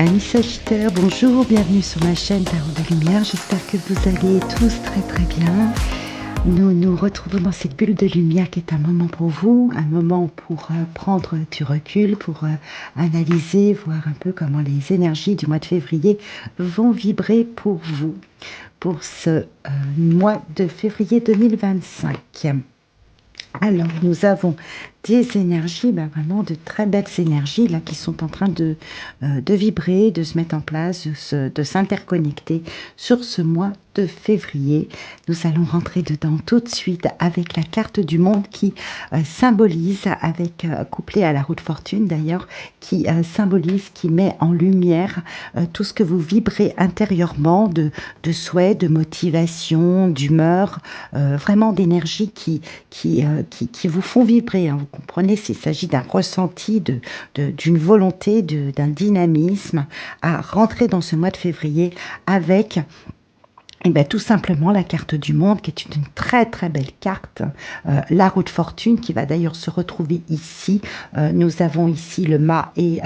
Amis Sagittaires, bonjour, bienvenue sur ma chaîne Tarot de Lumière. J'espère que vous allez tous très très bien. Nous nous retrouvons dans cette bulle de lumière qui est un moment pour vous, un moment pour prendre du recul, pour analyser, voir un peu comment les énergies du mois de février vont vibrer pour vous, pour ce mois de février 2025. Alors, nous avons des énergies, vraiment de très belles énergies là, qui sont en train de vibrer, de se mettre en place, de s'interconnecter sur ce mois de février. Nous allons rentrer dedans tout de suite avec la carte du monde qui symbolise, avec couplée à la roue de fortune d'ailleurs, qui symbolise, qui met en lumière tout ce que vous vibrez intérieurement de souhait, de motivation, d'humeur, vraiment d'énergie qui vous font vibrer. Hein. Vous comprenez, s'il s'agit d'un ressenti, d'une volonté, d'un dynamisme à rentrer dans ce mois de février avec tout simplement la carte du monde qui est une très très belle carte, la roue de fortune qui va d'ailleurs se retrouver ici. Nous avons ici le mât et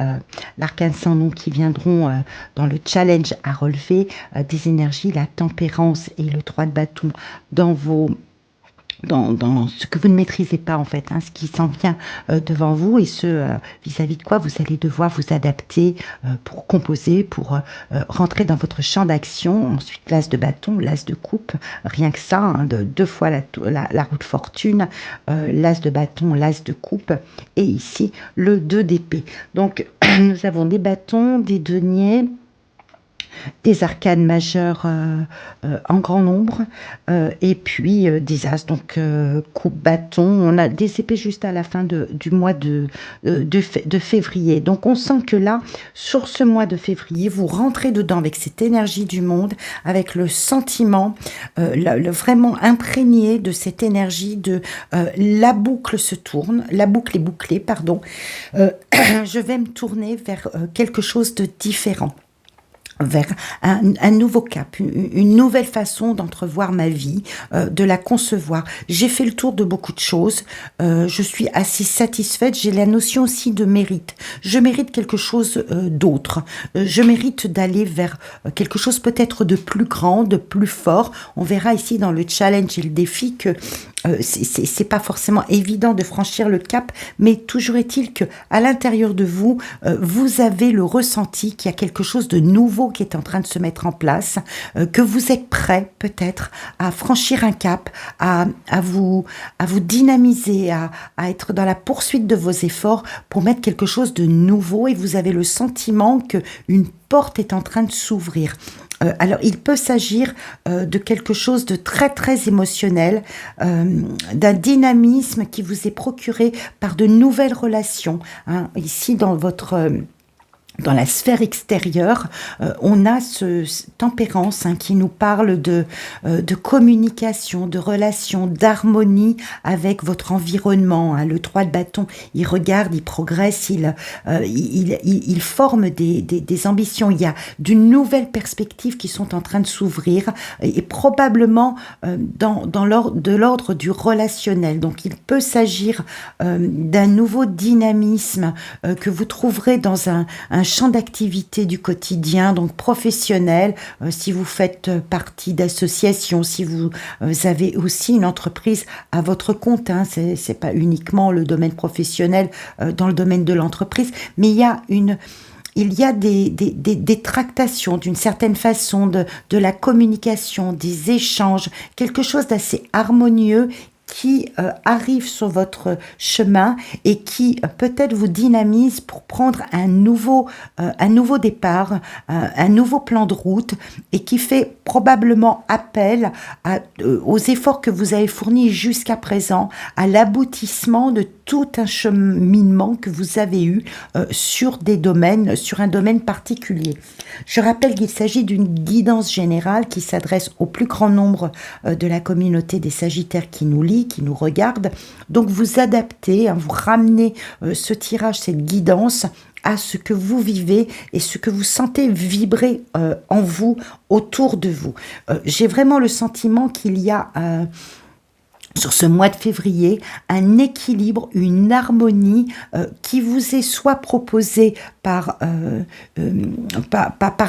l'arcane sans nom qui viendront dans le challenge à relever des énergies, la tempérance et le 3 de bâton dans dans ce que vous ne maîtrisez pas en fait, hein, ce qui s'en vient devant vous et ce vis-à-vis de quoi vous allez devoir vous adapter pour composer, pour rentrer dans votre champ d'action. Ensuite, l'as de bâton, l'as de coupe, rien que ça, hein, deux fois la roue de fortune, l'as de bâton, l'as de coupe et ici le 2 d'épée. Donc nous avons des bâtons, des deniers, des arcanes majeures en grand nombre, et puis des as, donc coupe, bâton. On a des épées juste à la fin du mois de février. Donc on sent que là, sur ce mois de février, vous rentrez dedans avec cette énergie du monde, avec le sentiment vraiment imprégné de cette énergie de la boucle se tourne, la boucle est bouclée, pardon. Je vais me tourner vers quelque chose de différent, vers un nouveau cap, une nouvelle façon d'entrevoir ma vie, de la concevoir. J'ai fait le tour de beaucoup de choses, je suis assez satisfaite, j'ai la notion aussi de mérite. Je mérite quelque chose d'autre, je mérite d'aller vers quelque chose peut-être de plus grand, de plus fort. On verra ici dans le challenge et le défi que c'est pas forcément évident de franchir le cap, mais toujours est-il que à l'intérieur de vous, vous avez le ressenti qu'il y a quelque chose de nouveau qui est en train de se mettre en place, que vous êtes prêt peut-être à franchir un cap, à vous dynamiser, à être dans la poursuite de vos efforts pour mettre quelque chose de nouveau, et vous avez le sentiment que une porte est en train de s'ouvrir. Alors, il peut s'agir de quelque chose de très très émotionnel, d'un dynamisme qui vous est procuré par de nouvelles relations. Hein. Ici, dans la sphère extérieure, on a ce tempérance qui nous parle de communication, de relation, d'harmonie avec votre environnement. Hein. Le 3 de bâton, il regarde, il progresse, il forme des ambitions. Il y a de nouvelles perspectives qui sont en train de s'ouvrir et probablement de l'ordre du relationnel. Donc il peut s'agir d'un nouveau dynamisme que vous trouverez dans un champ d'activité du quotidien, donc professionnel, si vous faites partie d'associations, si vous avez aussi une entreprise à votre compte, hein, c'est pas uniquement le domaine professionnel dans le domaine de l'entreprise, mais il y a des tractations d'une certaine façon, de la communication, des échanges, quelque chose d'assez harmonieux qui arrive sur votre chemin et qui peut-être vous dynamise pour prendre un nouveau départ, un nouveau plan de route, et qui fait probablement appel aux efforts que vous avez fournis jusqu'à présent, à l'aboutissement de tout un cheminement que vous avez eu sur un domaine particulier. Je rappelle qu'il s'agit d'une guidance générale qui s'adresse au plus grand nombre de la communauté des Sagittaires qui nous lit, qui nous regarde. Donc vous adaptez, hein, vous ramenez ce tirage, cette guidance à ce que vous vivez et ce que vous sentez vibrer en vous, autour de vous. J'ai vraiment le sentiment qu'il y a sur ce mois de février, un équilibre, une harmonie qui vous est soit proposée par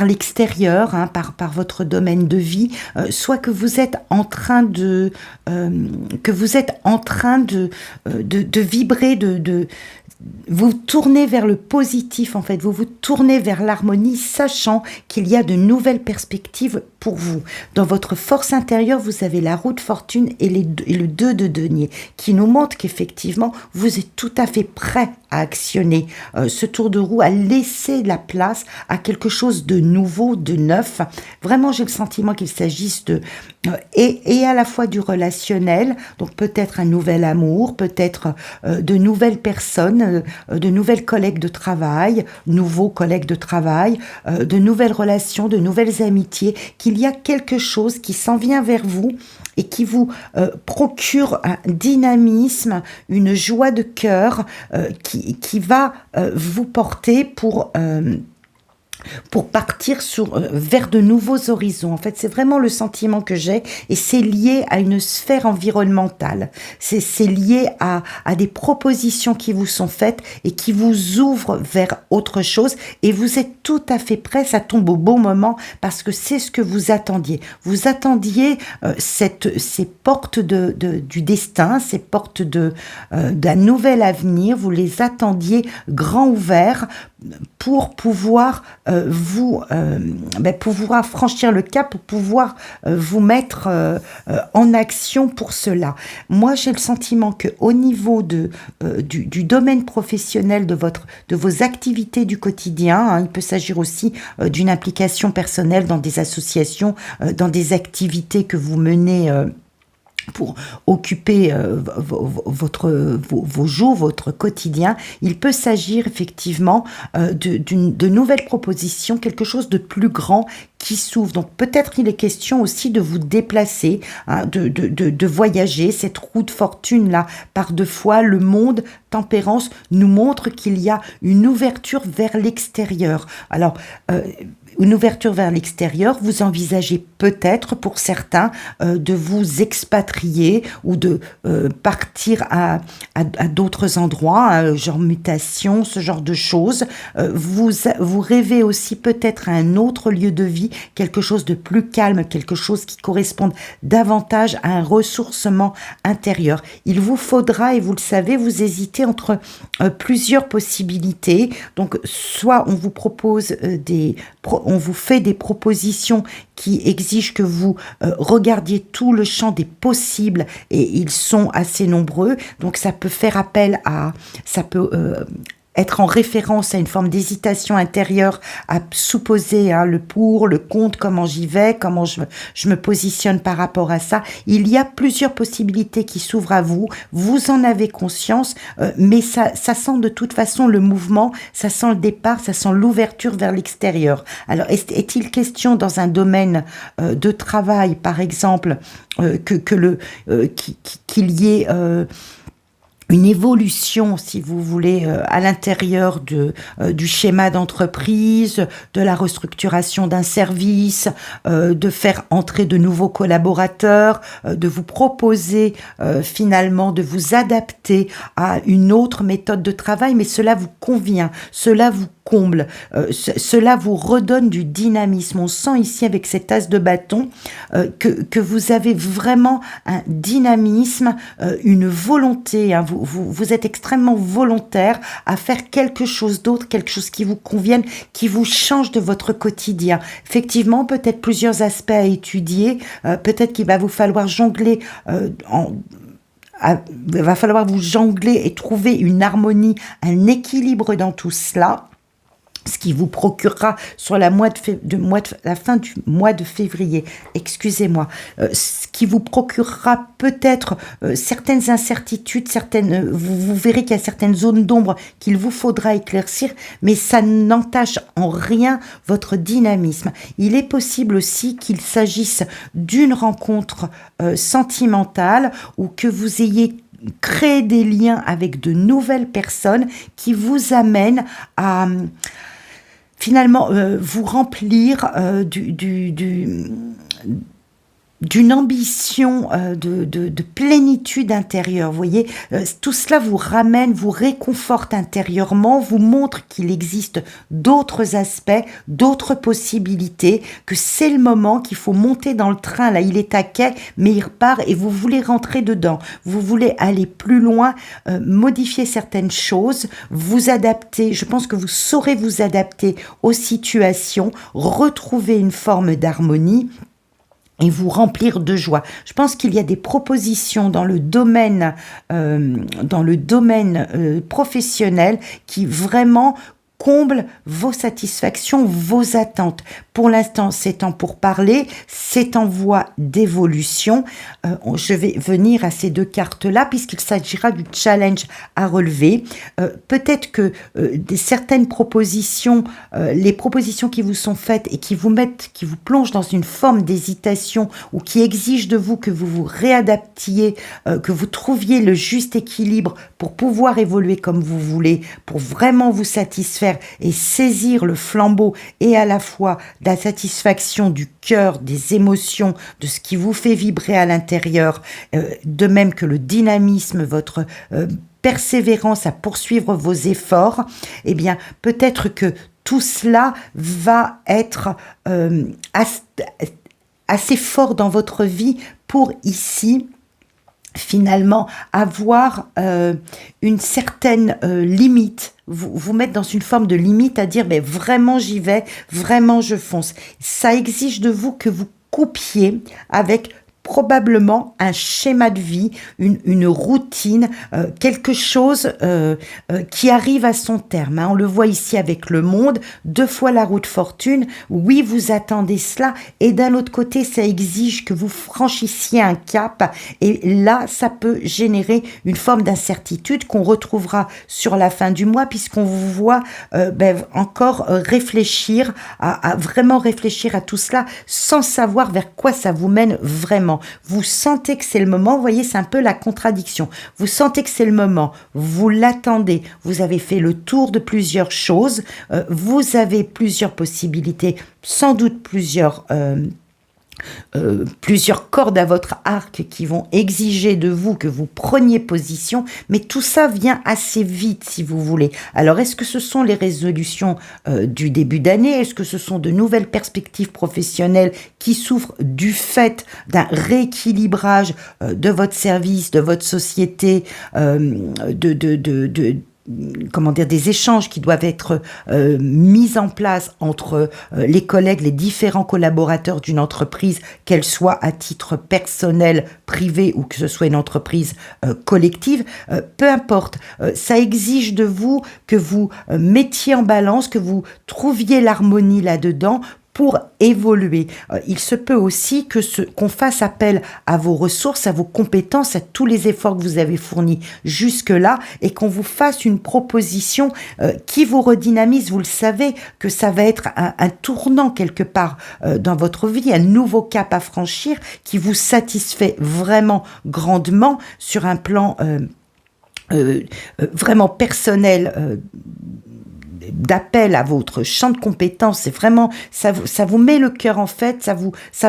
l'extérieur, hein, par votre domaine de vie, soit que vous êtes en train de vibrer, vous tournez vers le positif en fait, vous vous tournez vers l'harmonie, sachant qu'il y a de nouvelles perspectives pour vous. Dans votre force intérieure, vous avez la roue de fortune et le 2 de denier, qui nous montre qu'effectivement, vous êtes tout à fait prêt à actionner ce tour de roue, à laisser la place à quelque chose de nouveau, de neuf. Vraiment, j'ai le sentiment qu'il s'agisse et à la fois du relationnel, donc peut-être un nouvel amour, peut-être de nouvelles personnes, de nouvelles collègues de travail, nouveaux collègues de travail, de nouvelles relations, de nouvelles amitiés, qu'il y a quelque chose qui s'en vient vers vous et qui vous procure un dynamisme, une joie de cœur qui va vous porter pour partir vers de nouveaux horizons. En fait, c'est vraiment le sentiment que j'ai et c'est lié à une sphère environnementale. C'est lié à des propositions qui vous sont faites et qui vous ouvrent vers autre chose et vous êtes tout à fait prêt, ça tombe au bon moment parce que c'est ce que vous attendiez. Vous attendiez ces portes du destin, ces portes d'un nouvel avenir, vous les attendiez grand ouverts pour pouvoir pouvoir franchir le cap, pour pouvoir vous mettre en action pour cela. Moi, j'ai le sentiment qu'au niveau du domaine professionnel de vos activités du quotidien, hein, il peut s'agir aussi d'une implication personnelle dans des associations, dans des activités que vous menez pour occuper vos jours, votre quotidien, il peut s'agir effectivement de nouvelles propositions, quelque chose de plus grand qui s'ouvre. Donc peut-être il est question aussi de vous déplacer, hein, de voyager. Cette roue de fortune-là, par deux fois, le monde tempérance nous montre qu'il y a une ouverture vers l'extérieur. Alors, une ouverture vers l'extérieur, vous envisagez peut-être pour certains de vous expatrier ou de partir à d'autres endroits, hein, genre mutation, ce genre de choses. Vous rêvez aussi peut-être à un autre lieu de vie, quelque chose de plus calme, quelque chose qui corresponde davantage à un ressourcement intérieur. Il vous faudra, et vous le savez, vous hésitez entre plusieurs possibilités. Donc, soit on vous propose on vous fait des propositions qui exigent que vous regardiez tout le champ des possibles et ils sont assez nombreux. Donc ça peut faire appel ça peut être en référence à une forme d'hésitation intérieure, à supposer le pour, le contre, comment j'y vais, comment je me positionne par rapport à ça. Il y a plusieurs possibilités qui s'ouvrent à vous, vous en avez conscience, mais ça sent de toute façon le mouvement, ça sent le départ, ça sent l'ouverture vers l'extérieur. Alors, est-il question dans un domaine de travail, par exemple, qu'il y ait une évolution, si vous voulez, à l'intérieur du schéma d'entreprise, de la restructuration d'un service, de faire entrer de nouveaux collaborateurs, de vous proposer finalement de vous adapter à une autre méthode de travail, mais cela vous convient, cela vous comble, cela vous redonne du dynamisme. On sent ici avec cet as de bâton que vous avez vraiment un dynamisme, une volonté, hein, vous êtes extrêmement volontaire à faire quelque chose d'autre, quelque chose qui vous convienne, qui vous change de votre quotidien. Effectivement, peut-être plusieurs aspects à étudier, peut-être qu'il va vous falloir jongler il va falloir vous jongler et trouver une harmonie, un équilibre dans tout cela. Ce qui vous procurera sur la fin du mois de février, excusez-moi, ce qui vous procurera peut-être certaines incertitudes, vous verrez qu'il y a certaines zones d'ombre qu'il vous faudra éclaircir, mais ça n'entache en rien votre dynamisme. Il est possible aussi qu'il s'agisse d'une rencontre sentimentale ou que vous ayez créé des liens avec de nouvelles personnes qui vous amènent à finalement vous remplir d'une ambition de plénitude intérieure. Vous voyez, tout cela vous ramène, vous réconforte intérieurement, vous montre qu'il existe d'autres aspects, d'autres possibilités, que c'est le moment qu'il faut monter dans le train. Là, il est à quai, mais il repart et vous voulez rentrer dedans. Vous voulez aller plus loin, modifier certaines choses, vous adapter. Je pense que vous saurez vous adapter aux situations, retrouver une forme d'harmonie et vous remplir de joie. Je pense qu'il y a des propositions dans le domaine, professionnel qui vraiment comblent vos satisfactions, vos attentes. Pour l'instant, c'est en pourparlers, c'est en voie d'évolution. Je vais venir à ces deux cartes-là puisqu'il s'agira du challenge à relever. Peut-être que certaines propositions, les propositions qui vous sont faites et qui vous plongent dans une forme d'hésitation ou qui exigent de vous que vous vous réadaptiez, que vous trouviez le juste équilibre pour pouvoir évoluer comme vous voulez, pour vraiment vous satisfaire et saisir le flambeau et à la fois la satisfaction du cœur, des émotions, de ce qui vous fait vibrer à l'intérieur, de même que le dynamisme, votre persévérance à poursuivre vos efforts, eh bien peut-être que tout cela va être assez fort dans votre vie pour ici finalement avoir une certaine limite, vous mettre dans une forme de limite à dire mais vraiment j'y vais, vraiment je fonce. Ça exige de vous que vous coupiez avec probablement un schéma de vie, une routine, quelque chose qui arrive à son terme. On le voit ici avec le monde, 2 fois la roue de fortune. Oui, vous attendez cela. Et d'un autre côté, ça exige que vous franchissiez un cap. Et là, ça peut générer une forme d'incertitude qu'on retrouvera sur la fin du mois puisqu'on vous voit encore réfléchir, à vraiment réfléchir à tout cela sans savoir vers quoi ça vous mène vraiment. Vous sentez que c'est le moment, vous voyez, c'est un peu la contradiction. Vous sentez que c'est le moment, vous l'attendez, vous avez fait le tour de plusieurs choses, vous avez plusieurs possibilités, sans doute plusieurs cordes à votre arc qui vont exiger de vous que vous preniez position, mais tout ça vient assez vite si vous voulez. Alors est-ce que ce sont les résolutions du début d'année? Est-ce que ce sont de nouvelles perspectives professionnelles qui souffrent du fait d'un rééquilibrage de votre service, de votre société, des échanges qui doivent être mis en place entre les collègues, les différents collaborateurs d'une entreprise, qu'elle soit à titre personnel, privé ou que ce soit une entreprise collective, peu importe. Ça exige de vous que vous mettiez en balance, que vous trouviez l'harmonie là-dedans pour évoluer. Il se peut aussi qu'on fasse appel à vos ressources, à vos compétences, à tous les efforts que vous avez fournis jusque-là et qu'on vous fasse une proposition qui vous redynamise. Vous le savez que ça va être un tournant quelque part dans votre vie, un nouveau cap à franchir qui vous satisfait vraiment grandement sur un plan vraiment personnel, d'appel à votre champ de compétences. C'est vraiment, ça vous met le cœur en fête, ça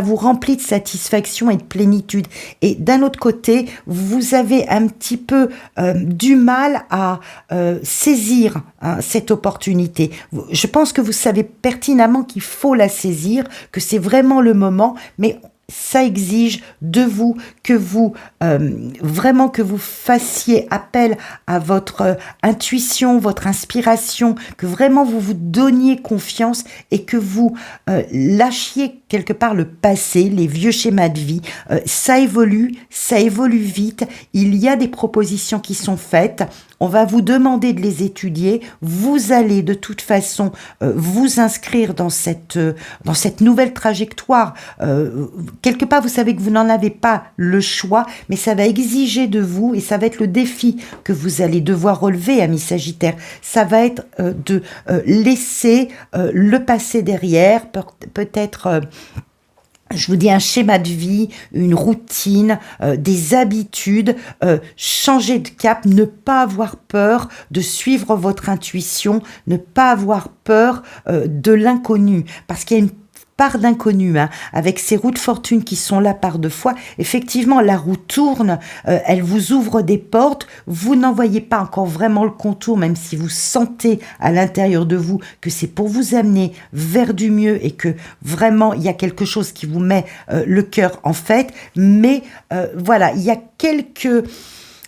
vous remplit de satisfaction et de plénitude. Et d'un autre côté, vous avez un petit peu du mal à saisir cette opportunité. Je pense que vous savez pertinemment qu'il faut la saisir, que c'est vraiment le moment, mais ça exige de vous que vous vraiment que vous fassiez appel à votre intuition, votre inspiration, que vraiment vous vous donniez confiance et que vous lâchiez quelque part le passé, les vieux schémas de vie. Ça évolue vite. Il y a des propositions qui sont faites. On va vous demander de les étudier. Vous allez de toute façon vous inscrire dans cette nouvelle trajectoire. Quelque part, vous savez que vous n'en avez pas le choix, mais ça va exiger de vous, et ça va être le défi que vous allez devoir relever, amis Sagittaires. Ça va être de laisser le passé derrière, peut-être... je vous dis un schéma de vie, une routine, des habitudes, changer de cap, ne pas avoir peur de suivre votre intuition, ne pas avoir peur de l'inconnu, parce qu'il y a une part d'inconnu, hein, avec ces roues de fortune qui sont là par 2 fois, effectivement, la roue tourne, elle vous ouvre des portes, vous n'en voyez pas encore vraiment le contour, même si vous sentez à l'intérieur de vous que c'est pour vous amener vers du mieux et que vraiment, il y a quelque chose qui vous met le cœur en fête, mais voilà, il y a quelques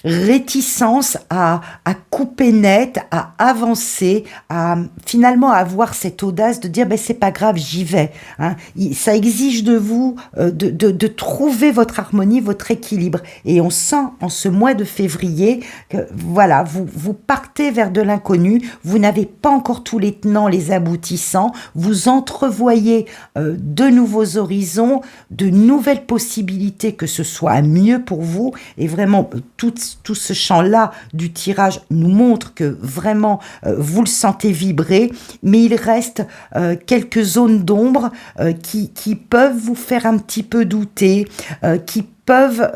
réticence à couper net, à avancer, à finalement avoir cette audace de dire ben c'est pas grave, j'y vais. Hein. Ça exige de vous de trouver votre harmonie, votre équilibre. Et on sent en ce mois de février que voilà, vous partez vers de l'inconnu, vous n'avez pas encore tous les tenants, les aboutissants, vous entrevoyez de nouveaux horizons, de nouvelles possibilités, que ce soit à mieux pour vous, et vraiment tout ce champ-là du tirage nous montre que vraiment vous le sentez vibrer, mais il reste quelques zones d'ombre qui peuvent vous faire un petit peu douter, qui peuvent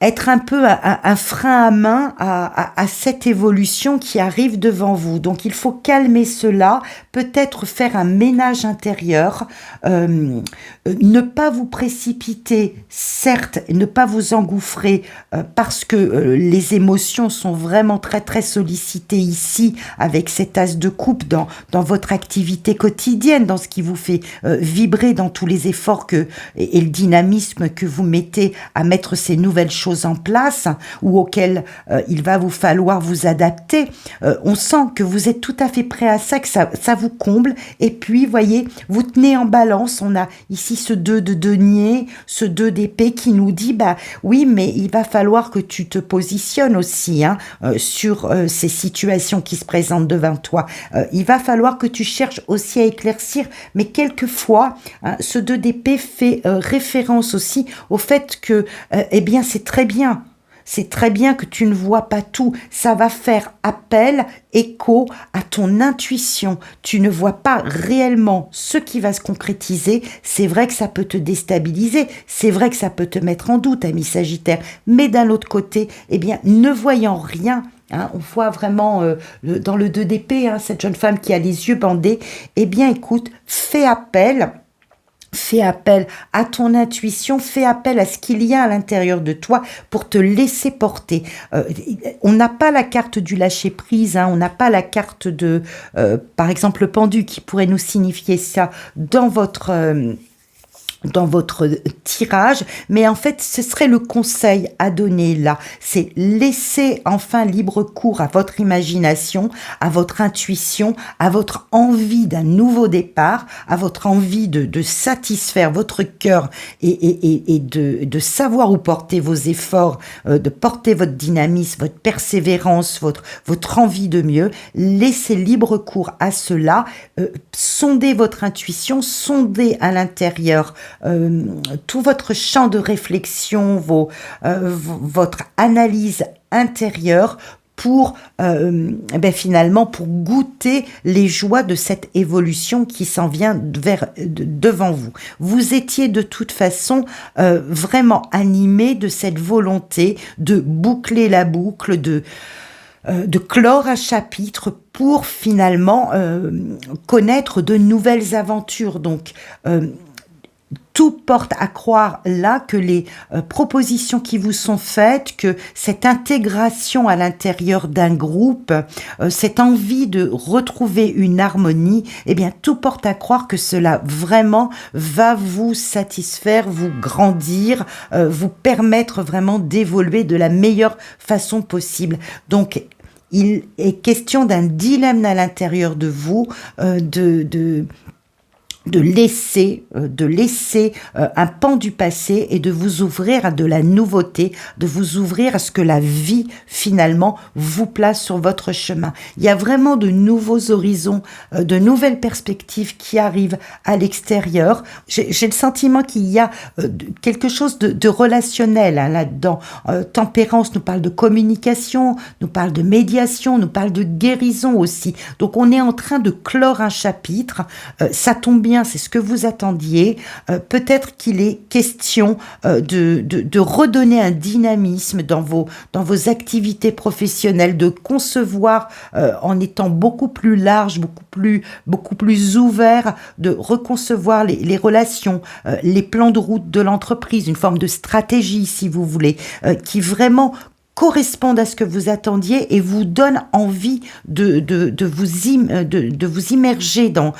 être un peu un frein à main à cette évolution qui arrive devant vous. Donc il faut calmer cela, peut-être faire un ménage intérieur, ne pas vous précipiter, certes, ne pas vous engouffrer parce que les émotions sont vraiment très très sollicitées ici avec cet as de coupe dans votre activité quotidienne, dans ce qui vous fait vibrer, dans tous les efforts et le dynamisme que vous mettez à mettre ces nouvelles choses en place ou auxquelles il va vous falloir vous adapter. On sent que vous êtes tout à fait prêt à ça, que ça vous comble, et puis voyez, vous tenez en balance. On a ici ce 2 de denier, ce 2 d'épée qui nous dit bah oui, mais il va falloir que tu te positionnes aussi sur ces situations qui se présentent devant toi. Il va falloir que tu cherches aussi à éclaircir, mais quelquefois ce 2 d'épée fait référence aussi au fait que eh bien c'est très bien. C'est très bien que tu ne vois pas tout. Ça va faire appel, écho à ton intuition. Tu ne vois pas réellement ce qui va se concrétiser. C'est vrai que ça peut te déstabiliser. C'est vrai que ça peut te mettre en doute, ami Sagittaire. Mais d'un autre côté, eh bien, ne voyant rien, on voit vraiment dans le 2 d'épée, cette jeune femme qui a les yeux bandés. Eh bien, écoute, fais appel à ton intuition, fais appel à ce qu'il y a à l'intérieur de toi pour te laisser porter. On n'a pas la carte du lâcher-prise, on n'a pas la carte de, par exemple, le pendu qui pourrait nous signifier ça dans votre tirage, mais en fait, ce serait le conseil à donner là. C'est laisser enfin libre cours à votre imagination, à votre intuition, à votre envie d'un nouveau départ, à votre envie de satisfaire votre cœur et de savoir où porter vos efforts, de porter votre dynamisme, votre persévérance, votre envie de mieux. Laissez libre cours à cela. Sondez votre intuition, sondez à l'intérieur tout votre champ de réflexion, votre analyse intérieure pour finalement pour goûter les joies de cette évolution qui s'en vient devant vous. Vous étiez de toute façon vraiment animé de cette volonté de boucler la boucle, de clore un chapitre pour finalement connaître de nouvelles aventures. Donc tout porte à croire là que les propositions qui vous sont faites, que cette intégration à l'intérieur d'un groupe, cette envie de retrouver une harmonie, eh bien tout porte à croire que cela vraiment va vous satisfaire, vous grandir, vous permettre vraiment d'évoluer de la meilleure façon possible. Donc il est question d'un dilemme à l'intérieur de vous, de laisser un pan du passé et de vous ouvrir à de la nouveauté, de vous ouvrir à ce que la vie finalement vous place sur votre chemin. Il y a vraiment de nouveaux horizons, de nouvelles perspectives qui arrivent à l'extérieur. J'ai le sentiment qu'il y a quelque chose de relationnel là-dedans. Tempérance nous parle de communication, nous parle de médiation, nous parle de guérison aussi. Donc on est en train de clore un chapitre. Ça tombe bien bien, c'est ce que vous attendiez. Peut-être qu'il est question de redonner un dynamisme dans vos activités professionnelles, de concevoir en étant beaucoup plus large, beaucoup plus ouvert, de reconcevoir les relations, les plans de route de l'entreprise, une forme de stratégie, si vous voulez, qui vraiment correspondent à ce que vous attendiez et vous donnent envie de vous immerger dans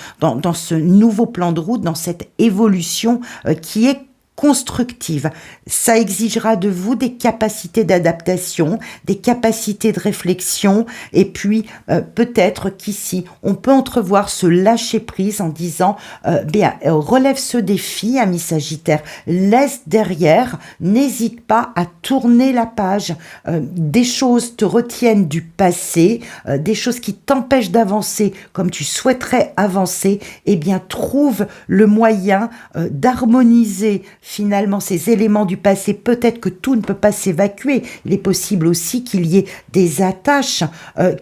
ce nouveau plan de route, dans cette évolution qui est constructive. Ça exigera de vous des capacités d'adaptation, des capacités de réflexion, et puis peut-être qu'ici, on peut entrevoir ce lâcher-prise en disant relève ce défi, ami Sagittaire, laisse derrière, n'hésite pas à tourner la page. Des choses te retiennent du passé, des choses qui t'empêchent d'avancer comme tu souhaiterais avancer, eh bien trouve le moyen d'harmoniser finalement ces éléments du passé. Peut-être que tout ne peut pas s'évacuer. Il est possible aussi qu'il y ait des attaches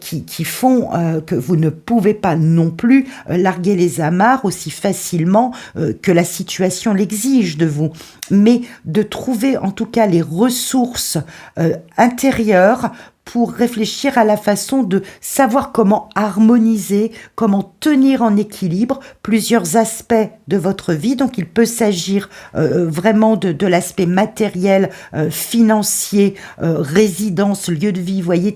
qui font que vous ne pouvez pas non plus larguer les amarres aussi facilement que la situation l'exige de vous. Mais de trouver en tout cas les ressources intérieures pour réfléchir à la façon de savoir comment harmoniser, comment tenir en équilibre plusieurs aspects de votre vie. Donc il peut s'agir vraiment de l'aspect matériel, financier, résidence, lieu de vie, vous voyez,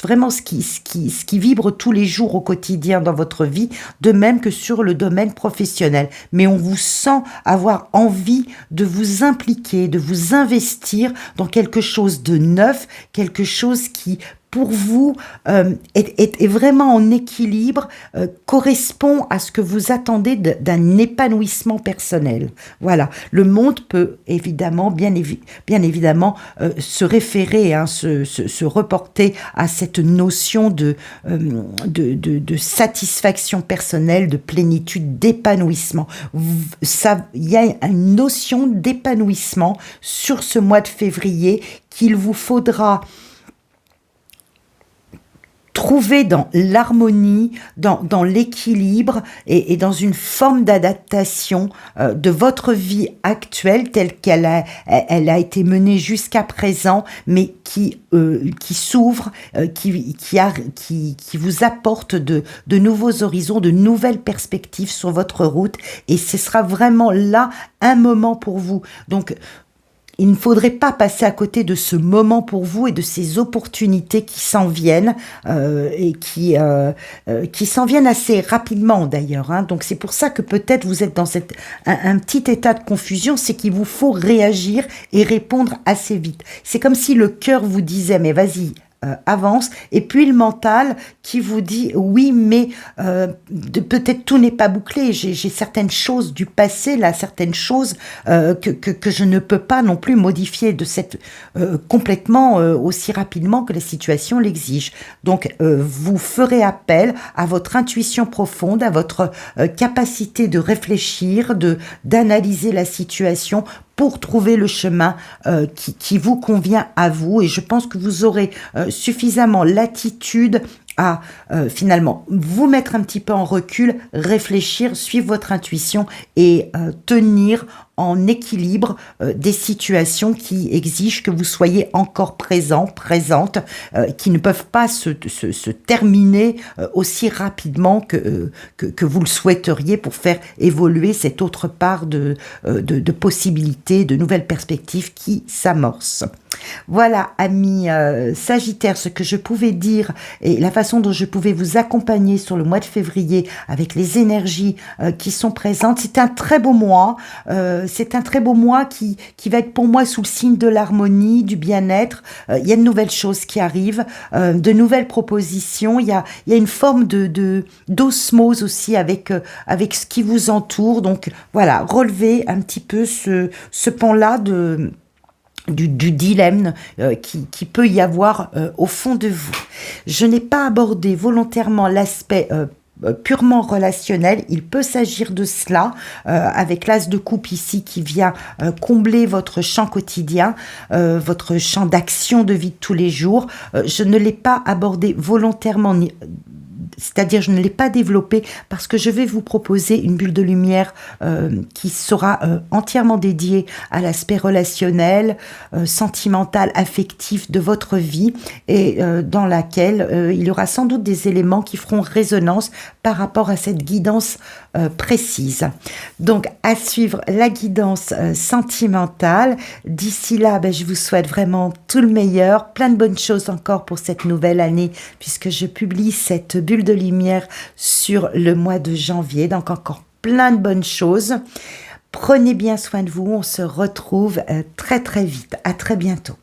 vraiment ce qui vibre tous les jours au quotidien dans votre vie, de même que sur le domaine professionnel. Mais on vous sent avoir envie de vous impliquer, de vous investir dans quelque chose de neuf, quelque chose qui, pour vous, est vraiment en équilibre, correspond à ce que vous attendez d'un épanouissement personnel. Voilà, le monde peut évidemment, bien évidemment, se référer, se reporter à cette notion de satisfaction personnelle, de plénitude, d'épanouissement. Il y a une notion d'épanouissement sur ce mois de février qu'il vous faudra trouver dans l'harmonie, dans l'équilibre et dans une forme d'adaptation de votre vie actuelle telle qu'elle a été menée jusqu'à présent, mais qui s'ouvre, qui vous apporte de nouveaux horizons, de nouvelles perspectives sur votre route. Et ce sera vraiment là un moment pour vous. Donc, il ne faudrait pas passer à côté de ce moment pour vous et de ces opportunités qui s'en viennent et qui s'en viennent assez rapidement d'ailleurs. Donc c'est pour ça que peut-être vous êtes dans un petit état de confusion, c'est qu'il vous faut réagir et répondre assez vite. C'est comme si le cœur vous disait mais vas-y, avance, et puis le mental qui vous dit oui mais peut-être tout n'est pas bouclé, j'ai certaines choses du passé là, certaines choses que je ne peux pas non plus modifier de complètement aussi rapidement que la situation l'exige. Donc vous ferez appel à votre intuition profonde, à votre capacité de réfléchir, d'analyser la situation pour trouver le chemin qui vous convient à vous. Et je pense que vous aurez suffisamment l'attitude à finalement vous mettre un petit peu en recul, réfléchir, suivre votre intuition et tenir en équilibre des situations qui exigent que vous soyez encore présente, qui ne peuvent pas se terminer aussi rapidement que vous le souhaiteriez pour faire évoluer cette autre part de possibilités, de nouvelles perspectives qui s'amorcent. Voilà, amis Sagittaire, ce que je pouvais dire et la façon dont je pouvais vous accompagner sur le mois de février avec les énergies qui sont présentes. C'est un très beau mois. C'est un très beau mois qui va être pour moi sous le signe de l'harmonie, du bien-être. Il y a de nouvelles choses qui arrivent, de nouvelles propositions. Il y a une forme d'osmose aussi avec ce qui vous entoure. Donc voilà, relevez un petit peu ce pan-là du dilemme qui peut y avoir au fond de vous. Je n'ai pas abordé volontairement l'aspect purement relationnel. Il peut s'agir de cela avec l'as de coupe ici qui vient combler votre champ quotidien, votre champ d'action de vie de tous les jours. Je ne l'ai pas abordé volontairement c'est-à-dire je ne l'ai pas développée parce que je vais vous proposer une bulle de lumière qui sera entièrement dédiée à l'aspect relationnel, sentimental, affectif de votre vie et dans laquelle il y aura sans doute des éléments qui feront résonance par rapport à cette guidance précise. Donc à suivre la guidance sentimentale. D'ici là, je vous souhaite vraiment tout le meilleur, plein de bonnes choses encore pour cette nouvelle année puisque je publie cette bulle de lumière sur le mois de janvier, donc encore plein de bonnes choses. Prenez bien soin de vous, on se retrouve très très vite, à très bientôt.